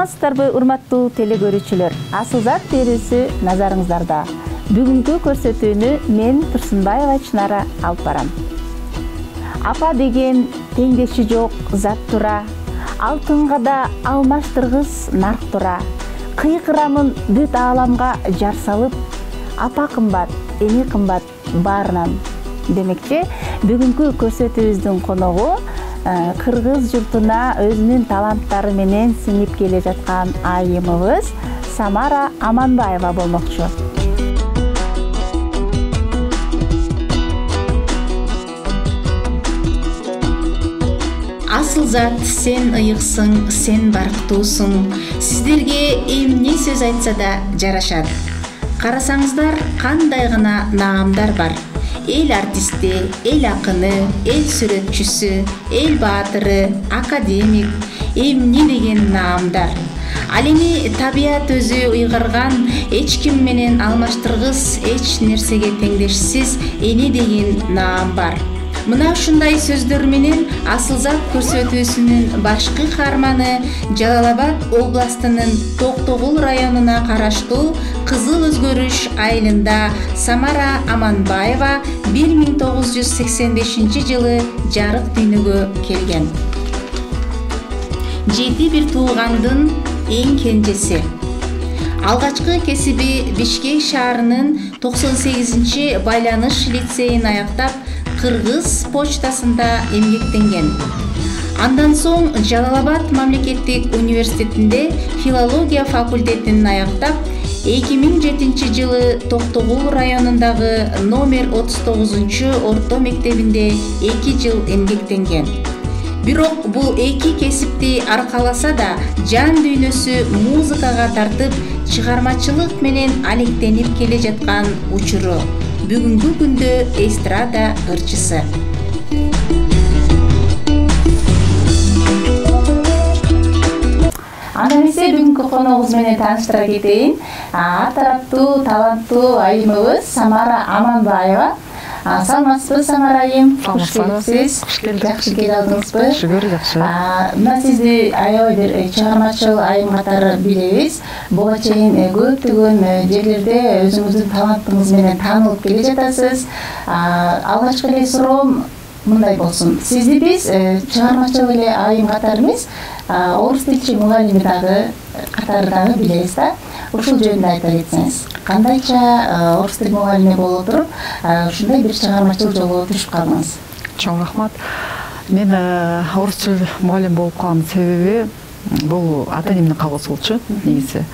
Саламатсыздарбы, урматтуу телекөрүүчүлөр. Асылзат берүүсү назарыңыздарда. Бүгүнкү көрсөтүүнү мен Турсунбаева Чынара алып барам. Апа деген теңдеши жок зат тура, алтынга да алмаштыргыс нарк тура. Кыйкырамын бүт ааламга жар салып, апа кымбат, эми кымбат баарынан. Демекчи, бүгүнкү көрсөтүүбүздүн коногу кыргыз журтуна өзүнүн таланттары менен сиңип келе жаткан айымыбыз Самара Аманбаева болмокчу. Асылзат, сен ыйыксың, сен барктуусуң. Сиздерге эмне сөз айтса да жарашат. Карасаңыздар, кандай гана наамдар бар. Эл артисти, эл акыны, эл сүрөтчүсү, эл баатыры, академик, эмне деген наамдар. Ал эми табият өзү ыйгарган, эч ким менен алмаштыргыс, эч нерсеге теңдешсиз эне деген наам бар. Мына ушундай сөздөр менен Асылзат көрсөтүүсүнүн башкы каарманы Жалал Абад областынын Токтогул районуна караштуу Кызыл Өзгөрүш айылында Самара Аманбаева 1985 жылы жарык дүйнөгө келген. 7 бир туугандын эң кенжеси. Алгачкы кесиби Бишкек шаарынын 98 байланыш лицейин аяктап, Кыргыз почтасында эмгектенген. Андан соң Жалал Абад мамлекеттик университетинде филология факультетин аяктап, 2007 жылы Токтогул районундагы номер 39 орто мектебинде 2 жыл эмгектенген. Бирок бул эки кесипти аркаласа да, жан дүйнөсү музыкага тартып, чыгармачылык менен алектенип келе жаткан учуру. Бүгүнкү күндө эстрада ырчысы. Анда эмесе бүгүнкү коногубуз менен тааныштыра кетейин. Тараптуу, таланттуу айымыбыз Самара Аманбаева. Саламатсызбы, Самара айым? Кош келипсиз. Жакшы келип алдыңызбы? Шүгүр, жакшы. Мына сизди аябай бир чыгармачыл айым катары билебиз. Буга чейин көптөгөн жерлерде өзүңүздүн талантыңыз менен таанылып келе жатасыз. Алгачкы эле суроом мындай болсун. Сизди биз чыгармачыл эле айым катары эмес, орус тилчи мугалими дагы катары дагы билебиз да. Ушул жөнүндө айта кетсеңиз. Кандайча орус тил мугалими боло туруп, ушундай бир чыгармачыл жолго түшүп калдыңыз? Чоң рахмат. Мен орус тил мугалим болуп калган себеби бул ата-энемдин каалоосу болчу, негизи.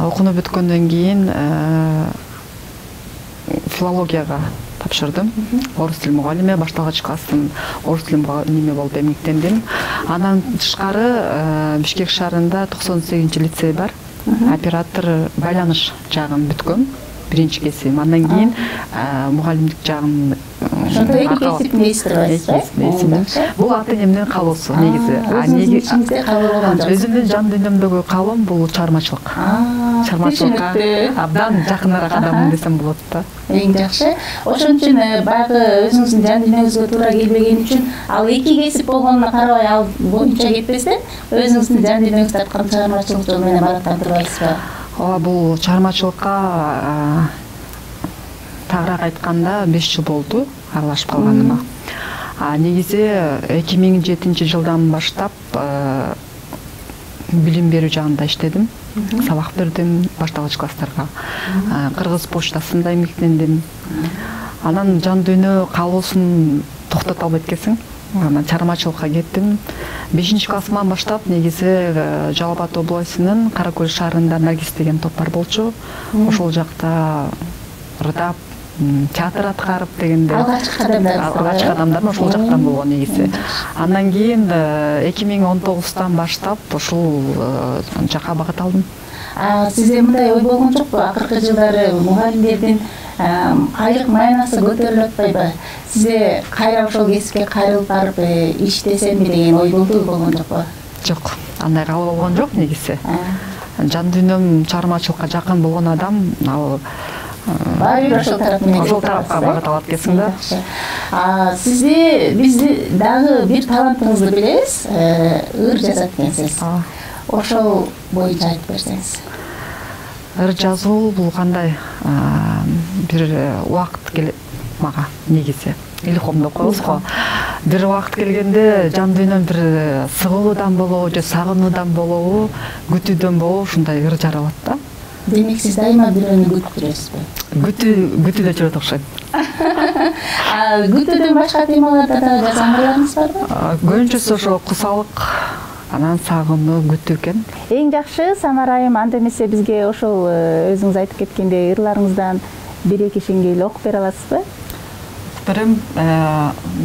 Окууну бүткөндөн кийин филологияга тапшырдым. Орус тил мугалими, башталгыч класстын орус тил мугалими болуп эмгектендим. Андан тышкары Бишкек шаарында 98 лицей бар. Оператор байланыш жагын бүткөм, биринчи кесибим. Андан кийин мугалимдик жагын эки кесиптин эстирбайсыз. Бул ата-энемдин каалоосу негизи. Өзүмдүн жан дүйнөмдөгү каалоом бул чыгармачылык. Чыгармачылыкка абдан жакыныраак адаммын десем болот да. Эң жакшы. Ошон үчүн баягы өзүңүздүн жан дүйнөңүзгө туура келбеген үчүн ал эки кесип болгонуна карабай ал боюнча кетпестен өзүңүздүн жан дүйнөңүз тарткан чыгармачылык жолу менен бараткан турбайсызбы? Ооба, бул чыгармачылыкка тагыраак айтканда 5 жыл болду аралашып калганыма. Негизи 2007 жылдан баштап билим берүү жагында иштедим. Сабак бердим башталгыч класстарга. Кыргыз почтасында эмгектендим. Анан жан дүйнө каалоосун токтото албайт экенсиң. Анан чыгармачылыкка кеттим. 5-классыман баштап негизи Жалал Абад областынын Каракөл шаарында Наргиз деген топ бар болчу. Ошол жакта ырдап, театр аткарып дегенде. Алгачкы адамдар ошол жактан болгон негизи. Андан кийин 2019-тан баштап ушул жакка багыт алдым. Сизде мындай ой болгон жокпу? Акыркы жылдары мугалимдердин айлык маянасы көтөрүлүп атпайбы? Сизде кайра ошол кесипке кайрылып барып иштесемби деген ой болгон жокпу? Жок, андай кабыл болгон жок негизи. Жан дүйнөм чыгармачылыкка жакын болгон адам, ал баары бир ошол тарап менен тарапка багыт алат экенсиң да. Сизди бизди дагы бир талантыңызды билебиз, ыр жазат экенсиз. ошол боюнча айтып берсеңиз. Ыр жазуу бул кандай бир убакыт келет мага негизи. Илхомдо коебуз го. Бир убакыт келгенде жан дүйнөм бир сыгылуудан болобу же сагынуудан болобу, күтүүдөн болобу ушундай ыр жаралат да. Демек сиз дайыма бирөөнү күтүп жүрөсүзбү? Күтүүдө жүрөт окшойт. Күтүүдөн башка темаларда да жазган ырларыңыз барбы? Көбүнчөсү ошо кусалык, анан сагынуу, күтүү экен. Эң жакшы Самара айым, анда эмесе бизге ошол өзүңүз айтып кеткендей ырларыңыздан бир эки шеңгел окуп бере аласызбы? Берем,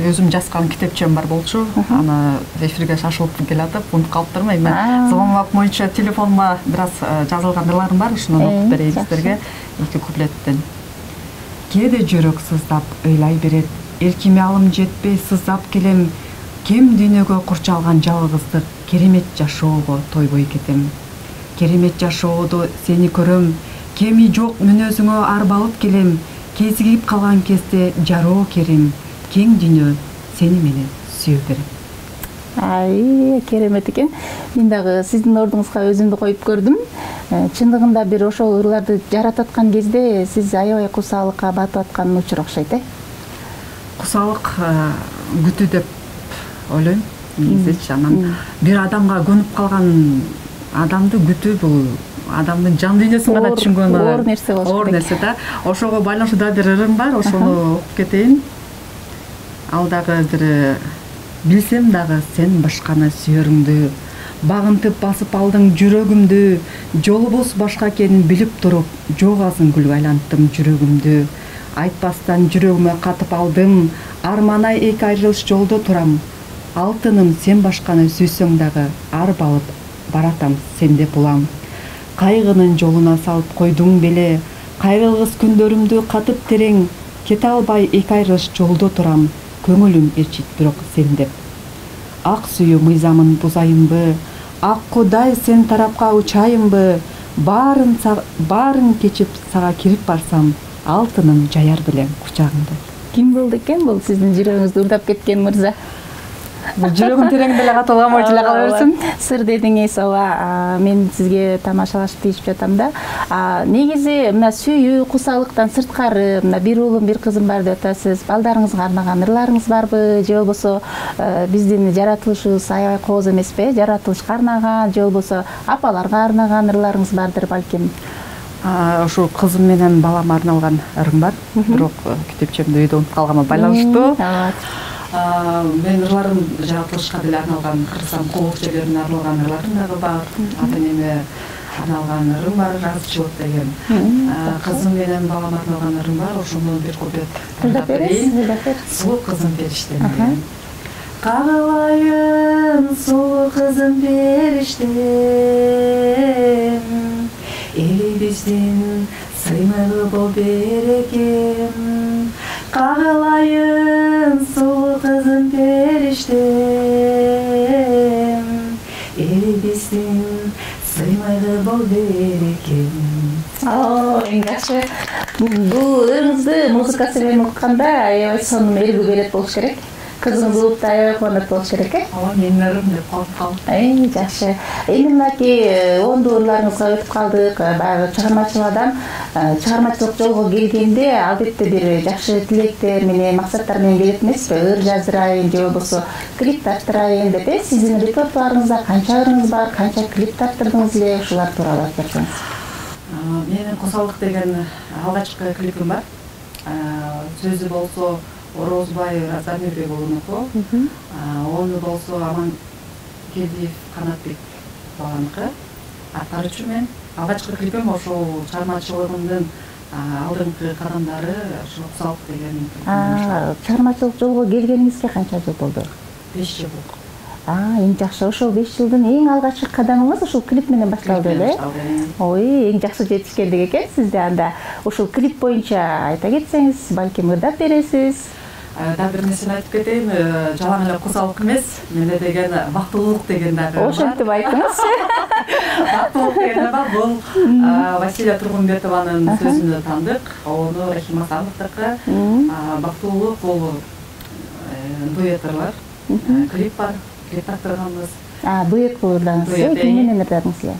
өзүм жазган китепчем бар болчу. Аны эфирге шашылып келатып, унутуп калыптырмын. Эми заманбап боюнча телефонума бир аз жазылган ырларым бар, ушуну окуп берейин сиздерге. 2 куплеттен. Кээде жүрөк сыздап ыйлай берет, эркиме алым жетпей сыздап келем. Кем дүйнөгө курчалган жалгыздык, керемет жашоого тойбой кетем. Керемет жашоодо сени көрөм, кеми жок мүнөзүңө арбалып келем. Кезигип калган кезде жароо керим, кең дүйнө сени менен сүйө берем. Ай, керемет экен. Мен дагы сиздин ордуңузга өзүмдү коюп көрдүм. Чындыгында бир ошол ырларды жаратып аткан кезде сиз аябай кусалыкка батып аткан учур окшойт, Кусалык күтүү деп ойлойм. Негизичи анан бир адамга көнүп калган адамды күтүү бул адамдын жан дүйнөсүн гана түшүнгөн оор нерсе болуш керек. Оор нерсе да. Ошого байланыштуу да бир ырым бар, ошону окуп кетейин. Ал дагы бир билсем дагы сен башканы сүйөрүңдү, багынтып басып алдың жүрөгүмдү, жолубуз башка экенин билип туруп, жоогазын гүлгө айланттым жүрөгүмдү. Айтпастан жүрөгүмө катып алдым, арманай эки айрылыш жолдо турам. Алтыным сен башканы сүйсөң дагы, арбалып баратам сенде булам. Кайгынын жолуна салып койдуң беле, кайрылгыс күндөрүмдү катып терең, кете албай эки айрылыш жолдо турам, көңүлүм ээрчит бирок сен деп. Ак сүйүү мыйзамын бузайынбы, ак кудай сен тарапка учайынбы, баарын кечип сага кирип барсам, алтыным жаяр белем кучагыңды. Ким болду экен бул сиздин жүрөгүңүздү урдап кеткен мырза? Жүрөгүм тереңде эле катылган болчу эле кала берсин. Сыр дедиңиз, ооба, мен сизге тамашалашып тийишип жатам да. Негизи мына сүйүү, кусалыктан сырткары, мына бир уулум, бир кызым бар деп атасыз. Балдарыңызга арнаган ырларыңыз барбы? Же болбосо биздин жаратылышыбыз аябай кооз эмеспи? Жаратылышка арнаган, же болбосо апаларга арнаган ырларыңыз бардыр балким. Ошо кызым менен балама арналган ырым бар. Бирок китепчемди үйдө унутуп калганга байланыштуу. Мен ырларым жаратылышка деле арналган, кырсам коолук жерлерине арналган ырларым дагы бар. Ата энеме арналган ырым бар, жазчылык деген. Кызым менен балама арналган ырым бар, ошону бир куплет тыңдап берейин. Сулуу кызым периштем. Кагалайын сулуу кызым периштем, элибиздин сыймыгы бол берекем. Кагалайын сулуу кызым периштем, элибиздин сыймыгы бол берекем. Эң жакшы. Бул ырыңызды музыкасы менен укканда аябай сонун элгүү берет болуш керек. Кызыңыз угуп да аябай кубанат болуш керек, Ооба, менин ырым деп калып. Жакшы. Эми мынакей ондуу ырларыңызга өтүп калдык. Баягы чыгармачыл адам чыгармачылык жолго келгенде албетте бир жакшы тилектер менен, максаттар менен келет эмеспи? Ыр жаздырайын же болбосо клип тарттырайын деп. Сиздин репертуарыңызда канча ырыңыз бар, канча клип тарттырдыңыз эле? Ушулар тууралуу айтып берсеңиз. Менин Кусалык деген алгачкы клипим бар. Сөзү болсо Орозбай Замирбек уулунуку. Ону болсо Амангелдиев Канатбек баланыкы. Аткаруучу мен. Алгачкы клипим ошол чыгармачылыгымдын алдыңкы кадамдары ошо Кусалык деген. Чыгармачылык жолго келгениңизге канча жыл болду? 5 жыл болду. Эң жакшы. Ошол 5 жылдын эң алгачкы кадамыңыз ошол клип менен башталды эле. Ой, эң жакшы жетишкендик экен сизде. Анда ошол клип боюнча айта кетсеңиз, балким ырдап бересиз. Да бир нерсени айтып кетейин, жалаң эле кусалык эмес, менде деген бактылуулук деген дагы бар. Ошентип айтыңызчы. Бактылуулук деген бар, бул Василия Тургунбетованын сөзүнө тандык, ону Рахима Сандыктыкы. Бактылуулук бул дуэт ырлар. Клип бар, клип тартырганбыз. Дуэт кылдыңыз. Ким менен ырдадыңыз эле?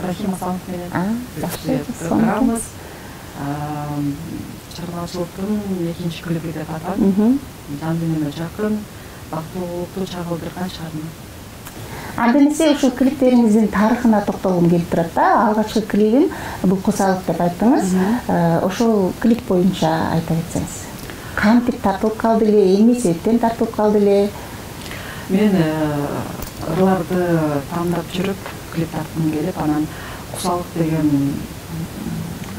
Рахим Асанов менен жакшы. ырдаганбыз. Чарбачылыктын экинчи клиби деп атап, жан дүйнөмө жакын, бактылуулукту чагылдырган шаарына. Анда эмесе ушул клиптериңиздин тарыхына токтолгум келип турат да. Алгачкы клибин бул Кусалык деп айттыңыз. Ошол клип боюнча айта кетсеңиз. Кантип тартылып калды эле, эмне себептен тартылып калды эле? Мен ырларды тандап жүрүп, клип тарткым келип, анан Кусалык деген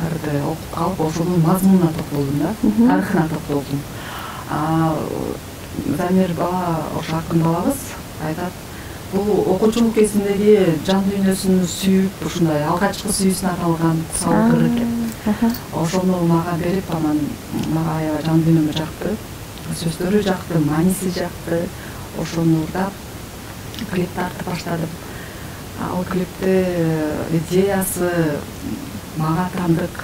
ырды окуп калып, ошонун мазмунуна токтолдум да, тарыхына токтолдум. Замир бала, ошо акын балабыз айтат, бул окуучулук кезиндеги жан дүйнөсүн сүйүп, ушундай алгачкы сүйүүсүнө арналган Кусалык ыры экен. Ошону мага берип, анан мага аябай жан дүйнөмө жакты. Сөздөрү жакты, мааниси жакты. Ошону урдап клип тартып баштадым. Ал клипте идеясы мага таандык.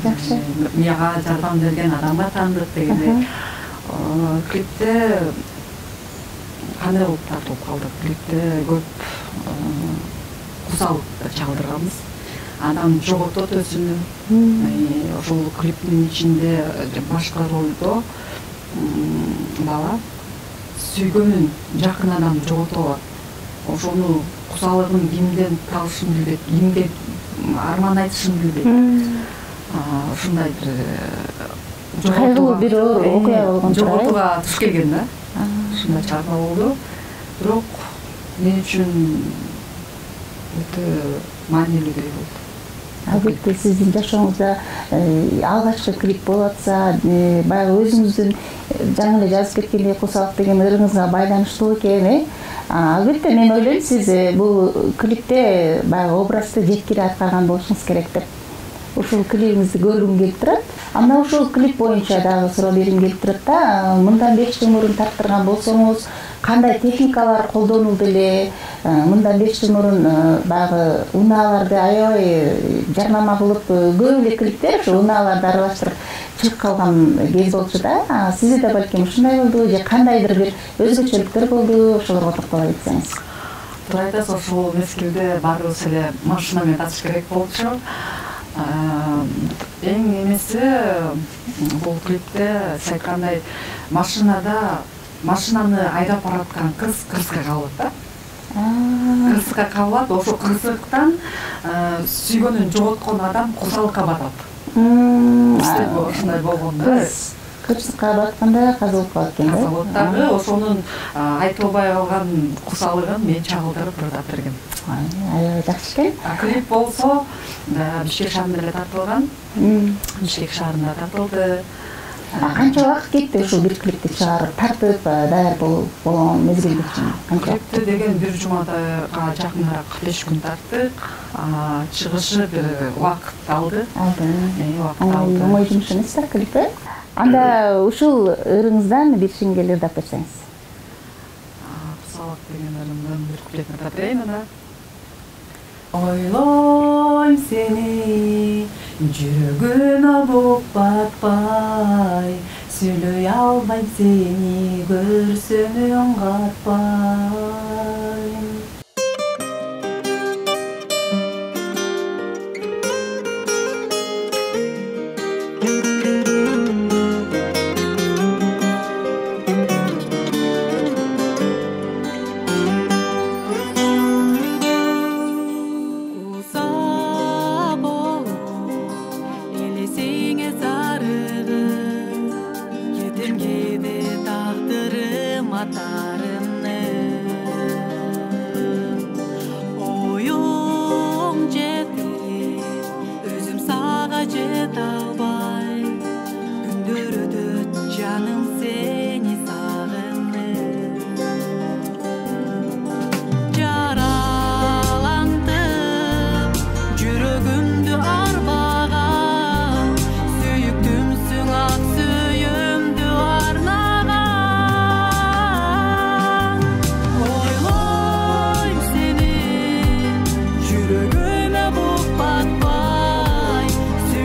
Жакшы. Мага жардам берген адамга таандык дегендей. Клипте кандай болуп тартылып калдык? Клипте көп Кусалыкты чагылдырганбыз. Адам жоготот өзүнү. Ошол клиптин ичинде башкы ролдо бала сүйгөнүн жакын адамын жогото алат. Ошону Кусалыгын кимден табышын билбейт, кимге арман айтышын билбейт. Ушундай бир кайгылуу бир окуя болгон жоготууга туш келген да. Ушундай чыгарма болду. Бирок мен үчүн өтө маанилүүдөй болду. Албетте сиздин жашооңузда алгачкы клип болуп атса, баягы өзүңүздүн жаңы эле жазып кеткендей Кусалык деген ырыңызга байланыштуу экен, Албетте мен ойлойм, сиз бул клипте баягы образды жеткире аткарган болушуңуз керек деп. Ушул клибиңизди көргүм келип турат. Анда ушул клип боюнча дагы суроо бергим келип турат да. Мындан 5 жыл мурун тарттырган болсоңуз, кандай техникалар колдонулду эле? Мындан 5 жыл мурун баягы унааларды аябай жарнама кылып, көп эле клиптер ушу унааларды аралаштырып чыгып калган кез болчу да. Сизде да балким ушундай болду же кандайдыр бир өзгөчөлүктөр болду? Ошолорго токтоло кетсеңиз. Туура айтасыз, ошол мезгилде баарыбыз эле машина менен катыш керек болчу. Эң эмеси бул клипте сиз айткандай машинаны айдап бараткан кыз кырсыкка кабылат да. Кырсыкка кабылат, ошол кырсыктан сүйгөнүн жоготкон адам Кусалыкка батат. Ушундай болгон да. Кырсыкка батканда казылып калат экен да. Казылып дагы ошонун айтылбай калган Кусалыгын мен чагылдырып ырдап бергем. Аябай жакшы экен. Клип болсо Бишкек шаарында эле тартылган. Бишкек шаарында тартылды. Канча убакыт кетти ушул бир клипти чыгарып, тартып, даяр болгон мезгил канча? Клипти деген бир жумадага жакыныраак 5 күн тарттык. Чыгышы бир убакыт алды. Оңой жумуш эмес да клипи. Анда ушул ырыңыздан бир сингел ырдап берсеңиз. Кусалык деген ырымдан бир куплетин ырдап берейин анда. Ойлойм сени, жүрөгүмө бук батпай, сүйлөй албайм сени, көрсөм катпай.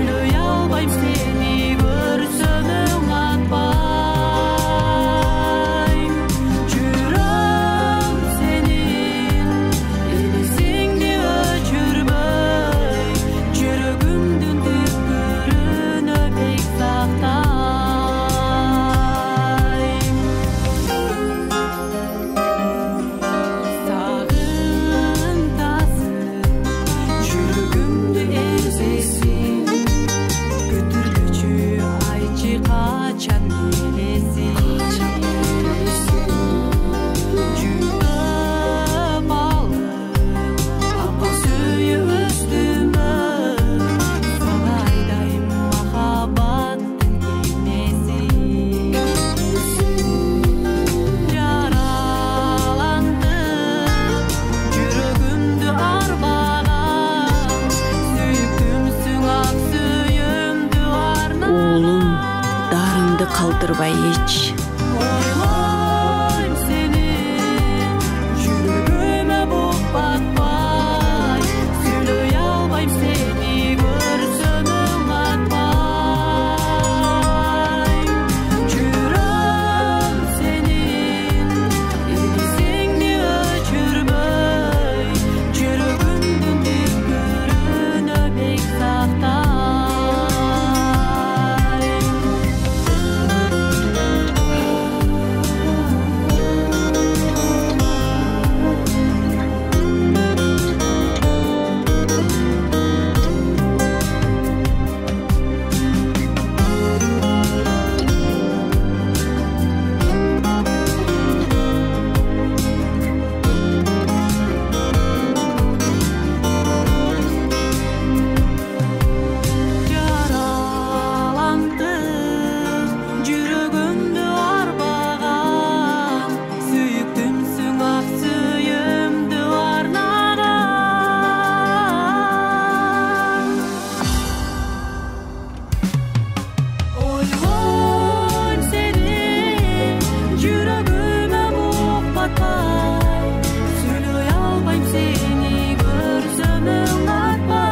Söylöy albayım seni, görsömün atpay. калтырбай эч. Ойлойм сени, жүрөгүмө бук батпай, сүйлөй албайм сени, көрсөм өң атпай. Жүрөм сенин элесиңди өчүрбөй, жүрөгүмдүн түкпүрүнө бек сактай. Жараландым, жүрөгүмдү арбаган, сүйүктүмсүң ак сүйүмдү арнаган. Ойлойм сени, жүрөгүмө бук батпай, сүйлөй албайм сени, көрсөм өң атпай.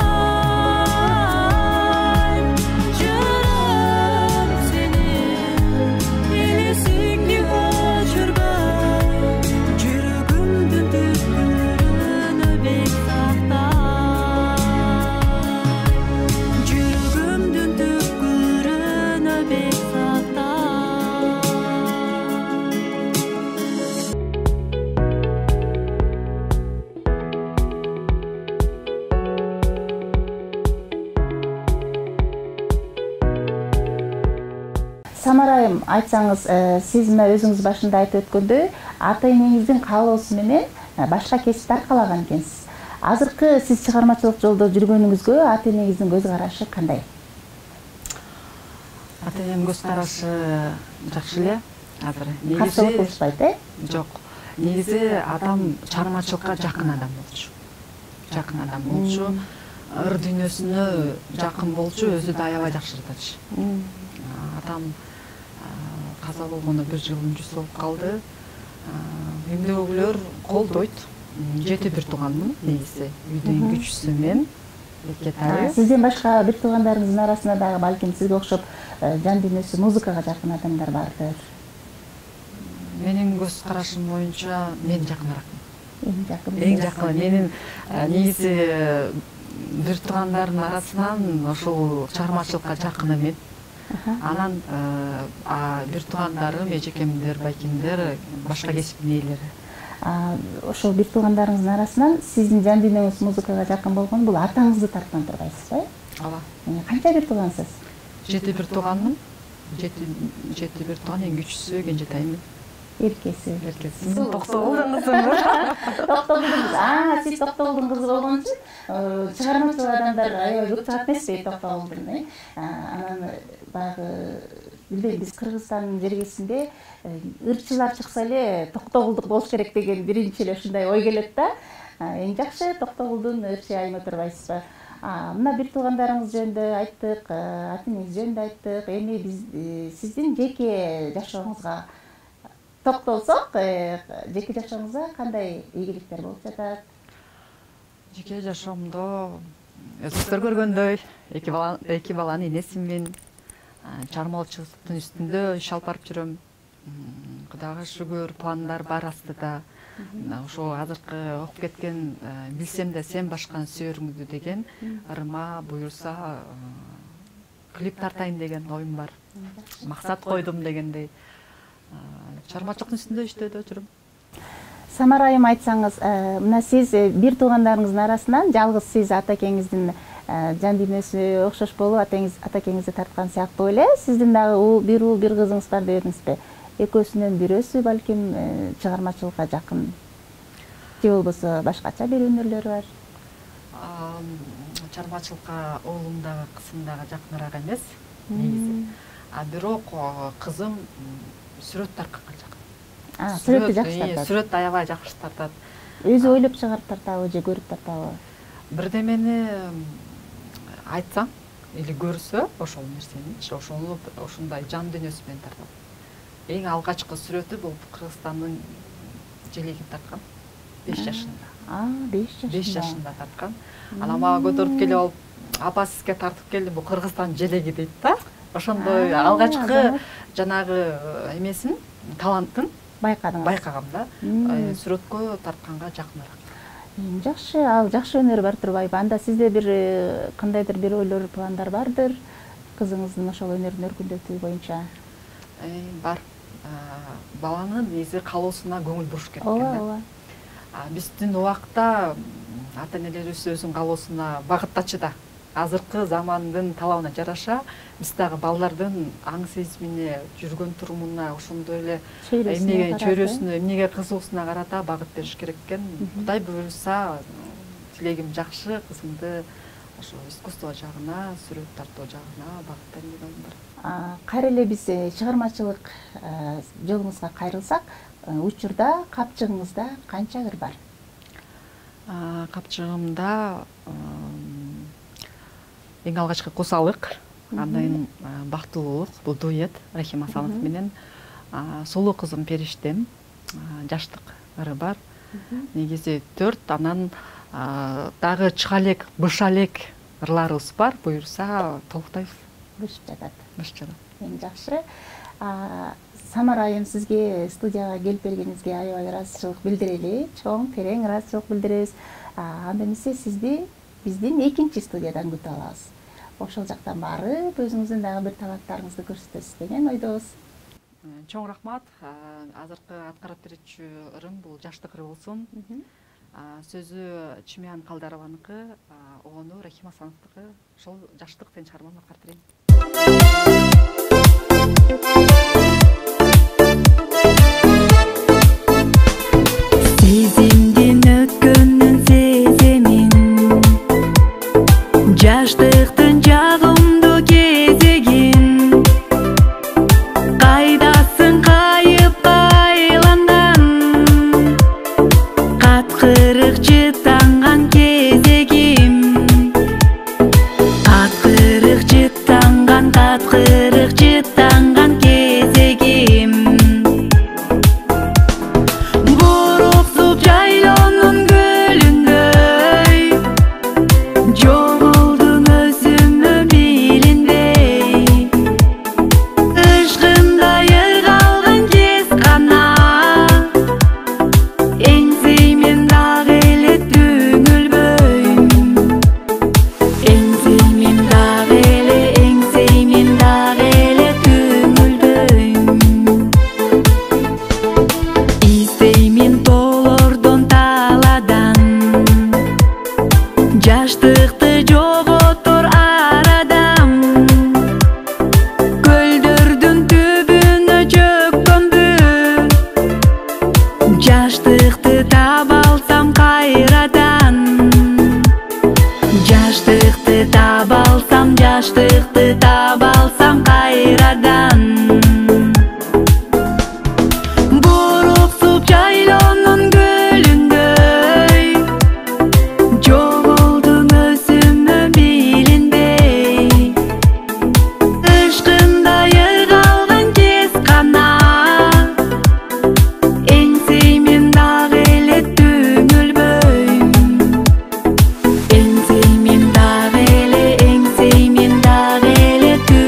Жүрөм сенин элесиңди өчүрбөй, жүрөгүмдүн түкпүрүнө бек сактай. Жүрөгүмдүн түкпүрүнө бек сактай. Самара айым, айтсаңыз, сиз мына өзүңүз башында айтып өткөндөй, ата энеңиздин каалоосу менен башка кесипти аркалаган экенсиз. Азыркы сиз чыгармачылык жолдо жүргөнүңүзгө ата энеңиздин көз карашы кандай? Ата энем көз карашы жакшы эле азыр. Каршылык кылышпайт, Жок. Негизи атам чыгармачылыкка жакын адам болчу. Ыр дүйнөсүнө жакын болчу, өзү да аябай жакшы жазачу. Атам каза болгону 1 жыл мүнчүсү болуп калды. Үйдөгүлөр колдойт. 7 тууганмын негизи. Үйдүн кичүүсү мен. Сизден башка бир туугандарыңыздын арасында дагы балким сизге окшоп жан дүйнөсү музыкага жакын адамдар бардыр. Менин көз карашым боюнча мен жакыныракмын. Эң жакын. Менин негизи бир туугандардын арасынан ошол чыгармачылыкка жакыны мен. Анан бир туугандарым, эжекемдер, байкемдер башка кесиптин ээлери. Ошол бир туугандарыңыздын арасынан сиздин жан дүйнөңүз музыкага жакын болгон бул атаңызды тарткан турбайсызбы? Ооба. Канча бир туугансыз? 7 тууганмын. 7 тууган, эң кичүүсү кенжетайымын. Эркеси. Токтогулдун кызымбы? Токтогулдун кызы. Сиз Токтогулдун кызы болгон үчүн чыгармачыл адамдар аябай көп чыгат эмеспи Токтогулдун? Анан баягы билбейм, биз Кыргызстандын жергесинде ырчылар чыкса эле Токтогулдук болуш керек деген биринчи эле ушундай ой келет да. Эң жакшы Токтогулдун ырчы айыма турбайсызбы? Мына бир туугандарыңыз жөнүндө айттык, ата энеңиз жөнүндө айттык. Эми биз сиздин жеке жашооңузга токтолсок, жеке жашооңузда кандай ийгиликтер болуп жатат? Жеке жашоомдо өзүңүздөр көргөндөй эки баланын энесимин. Чыгармачылыктын үстүндө иш алып барып жүрөм. Кудайга шүгүр, пландар бар астыда. Ошо азыркы окуп кеткен билсем да сен башканы сүйөрүңдү деген ырма буюрса клип тартайын деген оюм бар. Максат койдум дегендей. Чыгармачылыктын үстүндө иштөөдө жүрөм. Самара айым, айтсаңыз, мына сиз бир туугандарыңыздын арасынан жалгыз сиз ата экеңиздин жан дүйнөсү окшош болуп, ата экеңизди тарткан сыяктуу эле. Сиздин дагы бир кызыңыз бар дедиңизби? Экөөсүнөн бирөөсү балким чыгармачылыкка жакын. Же болбосо башкача бир өнөрлөрү бар. Чыгармачылыкка оолум дагы, кызым дагы жакыныраак эмес негизи. Бирок кызым сүрөт тартканга жакын. Сүрөттү жакшы тартат. Сүрөттү аябай жакшы тартат. Өзү ойлоп чыгарып тартабы же көрүп тартабы? Бирдемени айтсаң, или көрсө ошол нерсеничи ошондой жан дүйнөсү менен тартат. Эң алгачкы сүрөтү бул Кыргызстандын желегин тарткан 5 жашында. 5 жашында тарткан. Анан мага көтөрүп келип алып, апа сизге тартып келдим, бул Кыргызстандын желеги дейт да. Ошондой алгачкы жанагы эмесин, талантын байкагам да. Сүрөткө тартканга жакыныраак. Жакшы, ал жакшы өнөр бар турбайбы? Анда сизде бир кандайдыр бир ойлор, пландар бардыр кызыңыздын ошол өнөрүн өркүндөтүү боюнча? Бар. Баланын негизи каалоосуна көңүл буруш керек экен да. Ооба. Биздин убакта ата-энелерибиз өзүнүн каалоосуна багыттачу да. Азыркы замандын талабына жараша биз дагы балдардын аң сезимине, жүргөн турумуна, ошондой эле чөйрөсүнө, эмнеге кызыгуусуна карата багыт бериш керек экен. Кудай буюрса, тилегим жакшы, кызымды ошо искусство жагына, сүрөт тартуу жагына багыттайм деген бар. Кайра эле биз чыгармачылык жолуңузга кайрылсак, учурда капчыгыңызда канча ыр бар? Капчыгымда эң алгачкы Кусалык, андан кийин Бактылуулук, бул дуэт Рахим Асанов менен. Сулуу кызым Периштем, жаштык ыры бар. Негизи 4, анан дагы чыгалек, бышалек ырларыбыз бар. Буюрса толуктайбыз. Бышып жатат. Эң жакшы. Самара айым, сизге студияга келип бергениңизге аябай ыраазычылык билдирели. Чоң, терең ыраазычылык билдиребиз. Анда эмесе сизди биздин экинчи студиядан күтүп алабыз. Ошол жактан барып, өзүңүздүн дагы бир таланттарыңызды көрсөтөсүз деген ойдобуз. Чоң рахмат. Азыркы аткарып берүүчү ырым бул жаштык ыры болсун. Сөзү Чимян Калдарованыкы, ону Рахим Асановдуку. Ошол жаштык деген чыгарманы аткарып берейин. Сезимдин өткөнүн сеземин, жаштыктын жагымдуу кезегин, кайдасың кайып айландан, каткырык жыттанган кезегим, каткырык жыттанган кезегим. Буруксуп жайлоонун көлүндөй, жоголдум өзүмө билинбей, ышкындай ыргалган кез гана, эңсеймен дагы эле түңүлбөйм, эңсеймен дагы эле түңүлбөйм. Издеймин тоолордон таладан, жаштыкты жоготор арадам, көлдөрдүн түбүнө жөккөмбү, жаштыкты таба алсам кайрадан, жаштыкты таба алсам кайрадан. Буруксуп жайлоонун көлүндөй, жоголдум өзүмө билинбей, ышкындай ыргалган кез гана, эңсеймен дагы эле түңүлбөйм, эңсеймен дагы эле түңүлбөйм.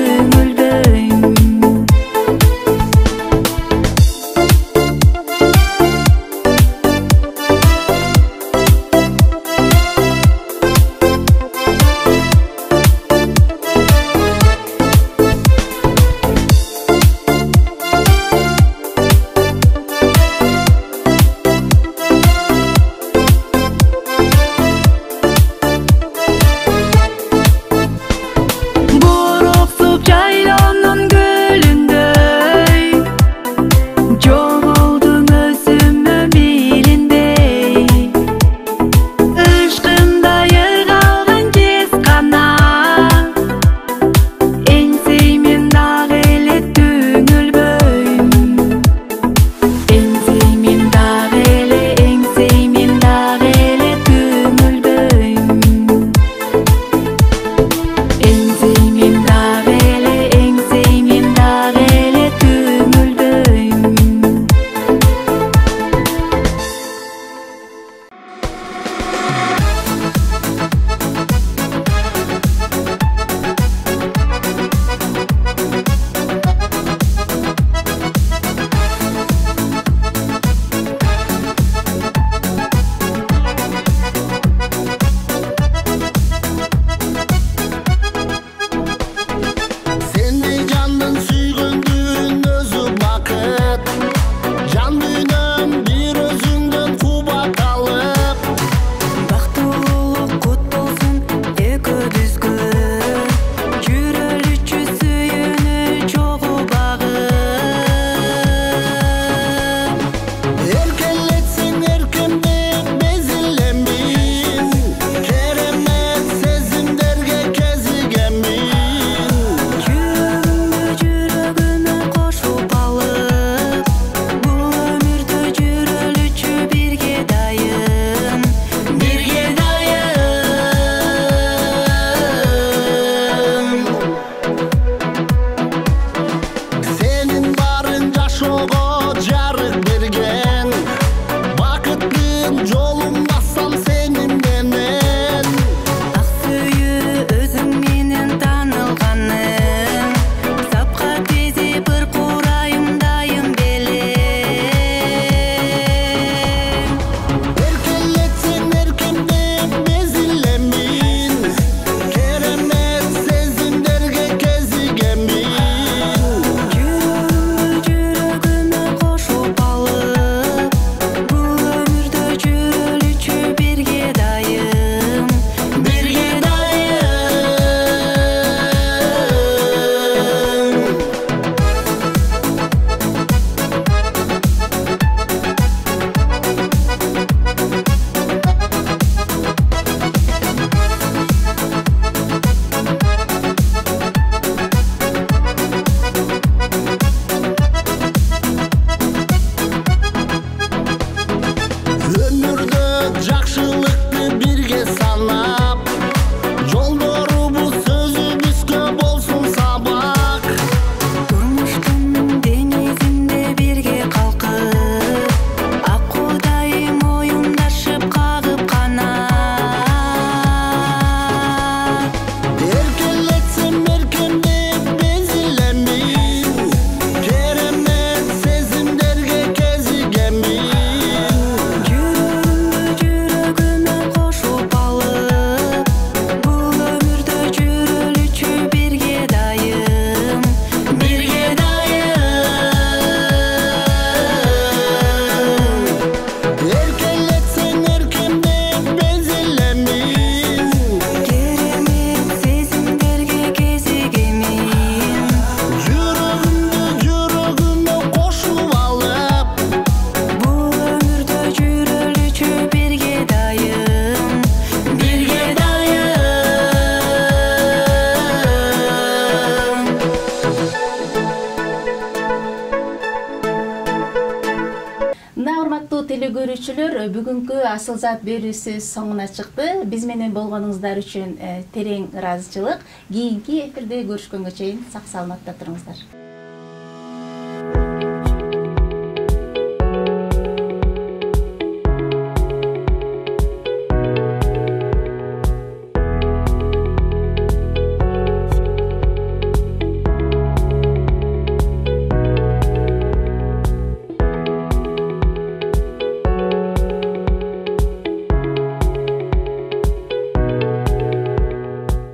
көрүүчүлөр, бүгүнкү Асыл зат берүүсү соңуна чыкты. Биз менен болгонуңуздар үчүн терең ыраазычылык. Кийинки эфирде көрүшкөнгө чейин сак саламатта туруңуздар.